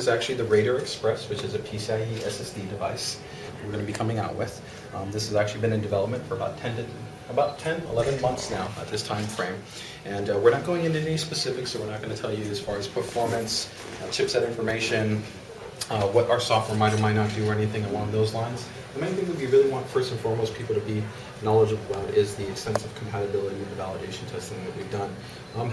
is actually the Raider Express, which is a PCI-E SSD device we're going to be coming out with. This has actually been in development for about 11 months now at this time frame. And we're not going into any specifics, so we're not going to tell you as far as performance, chipset information, what our software might or might not do or anything along those lines. The main thing that we really want first and foremost people to be knowledgeable about is the extensive compatibility and the validation testing that we've done.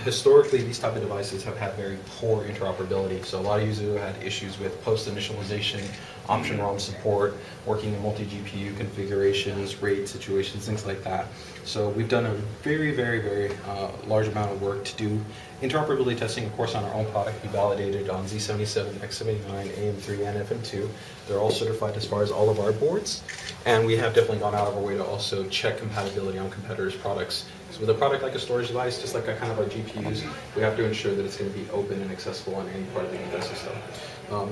Historically, these type of devices have had very poor interoperability, so a lot of users have had issues with post-initialization, option ROM support, working in multi-GPU configurations, RAID situations, things like that. So we've done a very large amount of work to do interoperability testing, of course, on our own product. We validated on Z77, X79, AM3, and FM2. They're all certified as far as all of our boards, and we have definitely gone out of our way to also check compatibility on competitors' products. So with a product like a storage device, just like kind of our GPUs, we have to ensure that it's going to be open and accessible on any part of the ecosystem.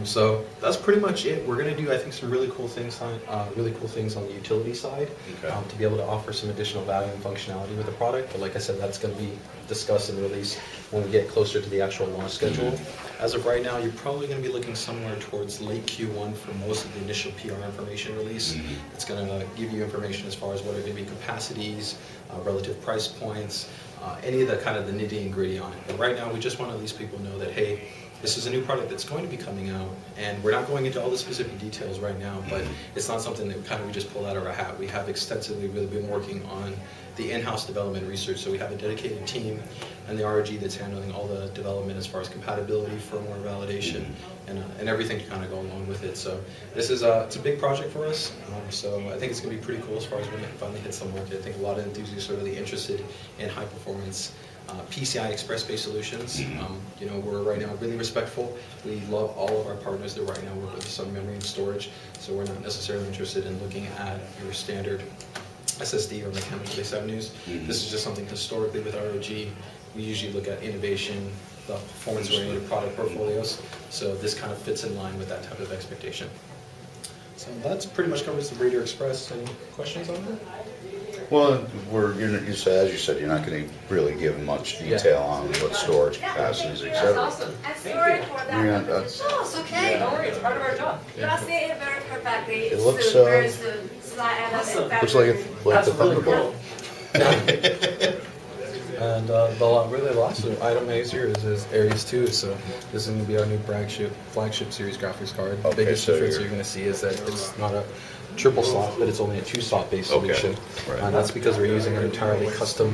So that's pretty much it. We're going to do, I think, some really cool things on the utility side, to be able to offer some additional value and functionality with the product. But like I said, that's going to be discussed and released when we get closer to the actual launch schedule. As of right now, you're probably going to be looking somewhere towards late Q1 for most of the initial PR information release. It's going to give you information as far as what are going to be capacities, relative price points, any of the kind of the nitty and gritty on it. But right now, we just want to at least people know that, hey, this is a new product that's going to be coming out, and we're not going into all the specific details right now, but it's not something that we just pull out of our hat. We have extensively really been working on the in-house development research, so we have a dedicated team and the ROG that's handling all the development as far as compatibility, firmware validation, and everything to kind of go along with it. So this is it's a big project for us, so I think it's going to be pretty cool as far as when it finally hits the market. I think a lot of enthusiasts are really interested in high-performance PCI Express-based solutions. You know, we're right now really respectful. We love all of our partners that right now work with some memory and storage, so we're not necessarily interested in looking at your standard SSD or mechanical-based avenues. This is just something historically with ROG. We usually look at innovation, the performance-oriented product portfolios, so this kind of fits in line with that type of expectation. So that's pretty much covers the Raider Express. Any questions on that? Well, as you said, you're not going to really give much detail on what storage capacities, etc. That's awesome. I'm sorry for that. Yeah, that's, No, it's okay. Don't worry, it's part of our job. You're not saying it very perfectly. It looks very soon. looks like the Thunderbolt. And the last item here is Aries 2, so this is going to be our new flagship series graphics card. The biggest difference you're going to see is that it's not a triple slot, but it's only a 2-slot based solution. And that's because we're using an entirely custom,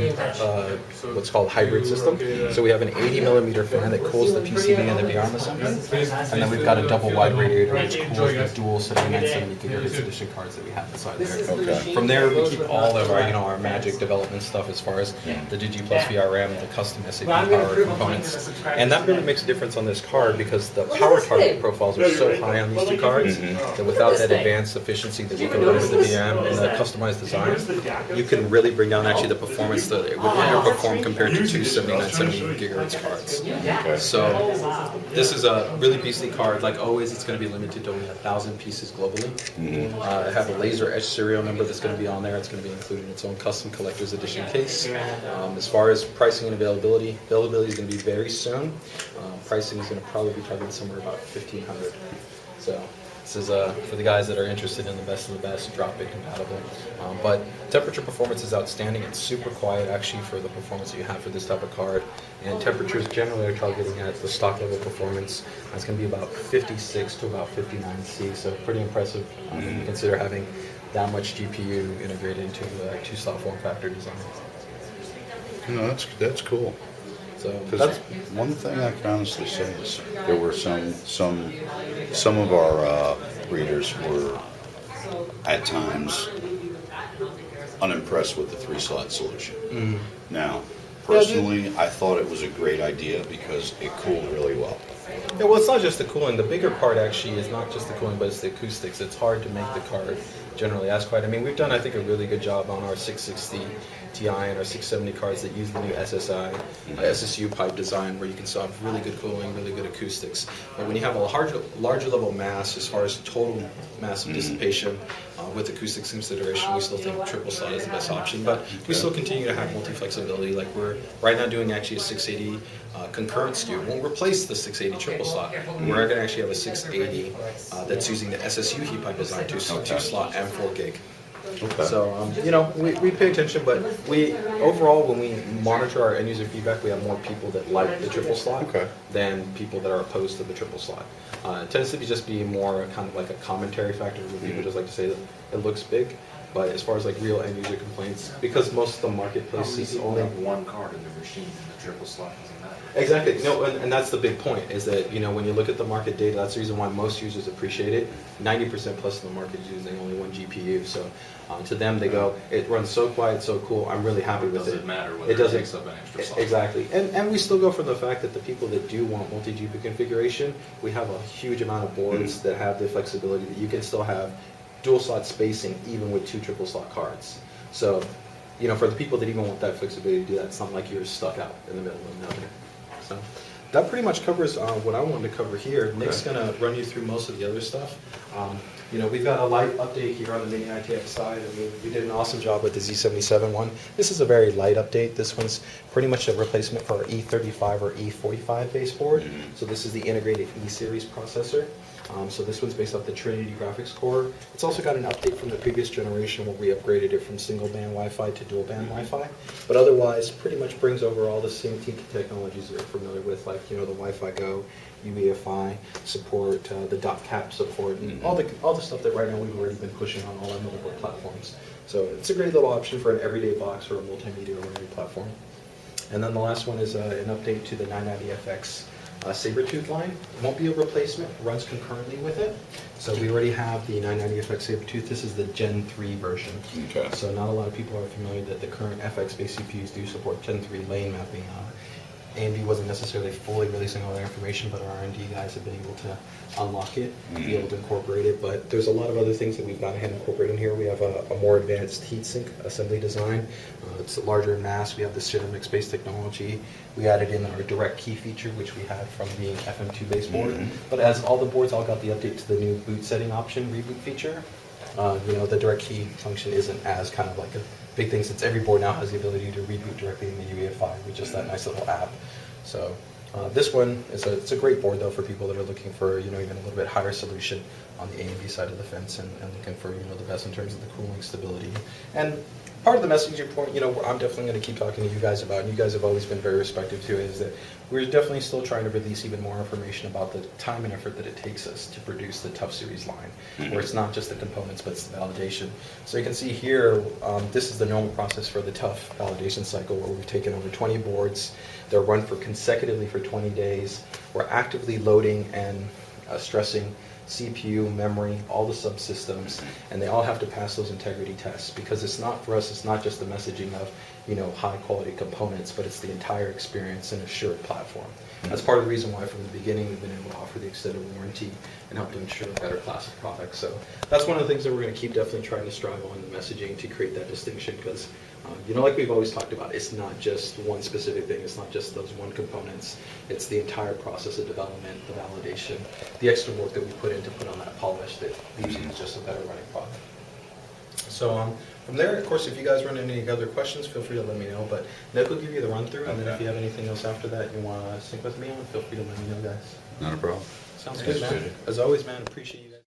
what's called hybrid system. So we have an 80mm fan that cools the PCB and the VRAM assembly, and then we've got a double wide radiator which cools the dual 7970GHz edition cards that we have inside there. From there, we keep all of our, our magic development stuff as far as the Digi Plus VRM, the custom SAP power components, and that really makes a difference on this card because the power target profiles are so high on these two cards that without that advanced efficiency that we can run with the VM and the customized design, you can really bring down actually the performance that it would perform compared to two 7970GHz cards. So this is a really beastly card. Like always, it's going to be limited to only 1,000 pieces globally. I have a laser etched serial number that's going to be on there. It's going to be included in its own custom collector's edition case. As far as pricing and availability is going to be very soon. Pricing is going to probably be targeted somewhere about $1,500. So this is for the guys that are interested in the best of the best, drop-in compatible. But temperature performance is outstanding. It's super quiet actually for the performance that you have for this type of card. And temperatures generally are targeting at the stock level performance. It's going to be about 56 to about 59 C, so pretty impressive when you consider having that much GPU integrated into a 2-slot form factor design. No, that's cool. So that's one thing I can honestly say is there were some of our readers were at times unimpressed with the 3-slot solution. Now, personally, I thought it was a great idea because it cooled really well. Yeah, well, it's not just the cooling. The bigger part actually is not just the cooling, but it's the acoustics. It's hard to make the card generally as quiet. I mean, we've done, I think, a really good job on our 660 Ti and our 670 cards that use the new SSU pipe design, where you can still have really good cooling, really good acoustics. But when you have a larger level mass, as far as total mass of dissipation, with acoustics consideration, we still think triple slot is the best option. But we still continue to have multi-flexibility. Like we're right now doing actually a 680 concurrent SKU. It won't replace the 680 triple slot. We're going to actually have a 680 that's using the SSU heat pipe design too, so 2-slot and 4 gig. Okay. So, you know, we pay attention, but we, overall, when we monitor our end user feedback, we have more people that like the triple slot than people that are opposed to the triple slot. It tends to be just be more kind of like a commentary factor where people just like to say that it looks big, but as far as like real end user complaints, because most of the marketplace is only one card in the machine, and the triple slot doesn't matter. Exactly. No, and that's the big point, is that, you know, when you look at the market data, that's the reason why most users appreciate it. 90% plus of the market is using only one GPU. So to them, they go, it runs so quiet, so cool, I'm really happy with it. It doesn't matter whether it takes up an extra slot. Exactly. And we still go from the fact that the people that do want multi-GPU configuration, we have a huge amount of boards that have the flexibility that you can still have dual slot spacing even with 2 triple slot cards. So, you know, for the people that even want that flexibility to do that, it's not like you're stuck out in the middle of nowhere. So that pretty much covers what I wanted to cover here. Nick's going to run you through most of the other stuff. You know, we've got a light update here on the mini-ITX side. I mean, we did an awesome job with the Z77 one. This is a very light update. This one's pretty much a replacement for our E35 or E45 baseboard. So this is the integrated E-series processor. So this one's based off the Trinity graphics core. It's also got an update from the previous generation where we upgraded it from single band Wi-Fi to dual band Wi-Fi. But otherwise, pretty much brings over all the same technologies that you're familiar with, like, you know, the Wi-Fi Go, UEFI support, the .cap support, and all the stuff that right now we've already been pushing on all our motherboard platforms. So it's a great little option for an everyday box or a multimedia or any platform. And then the last one is an update to the 990FX Sabertooth line. It won't be a replacement, it runs concurrently with it. So we already have the 990FX Sabertooth. This is the Gen 3 version. Okay. So not a lot of people are familiar that the current FX-based CPUs do support Gen 3 lane mapping. AMD wasn't necessarily fully releasing all that information, but our R&D guys have been able to unlock it, be able to incorporate it. But there's a lot of other things that we've gone ahead and incorporated in here. We have a more advanced heatsink assembly design. It's larger in mass. We have the ceramics-based technology. We added in our direct key feature, which we had from being FM2 baseboard. But as all the boards all got the update to the new boot setting option, reboot feature, you know, the direct key function isn't as kind of like a big thing, since every board now has the ability to reboot directly in the UEFI with just that nice little app. So this one is it's a great board though for people that are looking for, you know, even a little bit higher solution on the AMD side of the fence and looking for, you know, the best in terms of the cooling stability. And part of the messaging point, you know, I'm definitely going to keep talking to you guys about, and you guys have always been very respectful to, is that we're definitely still trying to release even more information about the time and effort that it takes us to produce the TUF series line, where it's not just the components, but it's the validation. So you can see here, this is the normal process for the TUF validation cycle, where we've taken over 20 boards. They're run consecutively for 20 days. We're actively loading and stressing CPU, memory, all the subsystems, and they all have to pass those integrity tests, because it's not, for us, it's not just the messaging of, you know, high quality components, but it's the entire experience and assured platform. That's part of the reason why from the beginning we've been able to offer the extended warranty and help to ensure a better class of products. So that's one of the things that we're going to keep definitely trying to strive on, the messaging, to create that distinction, because you know, like we've always talked about, it's not just one specific thing, it's not just those one components, it's the entire process of development, the validation, the extra work that we put in to put on that polish that leaves you with just a better running product. So from there, of course, if you guys run into any other questions, feel free to let me know, but Nick will give you the run through, and then if you have anything else after that you want to sync with me on, feel free to let me know, guys. Not a problem. Sounds good, man. As always, man, appreciate you guys.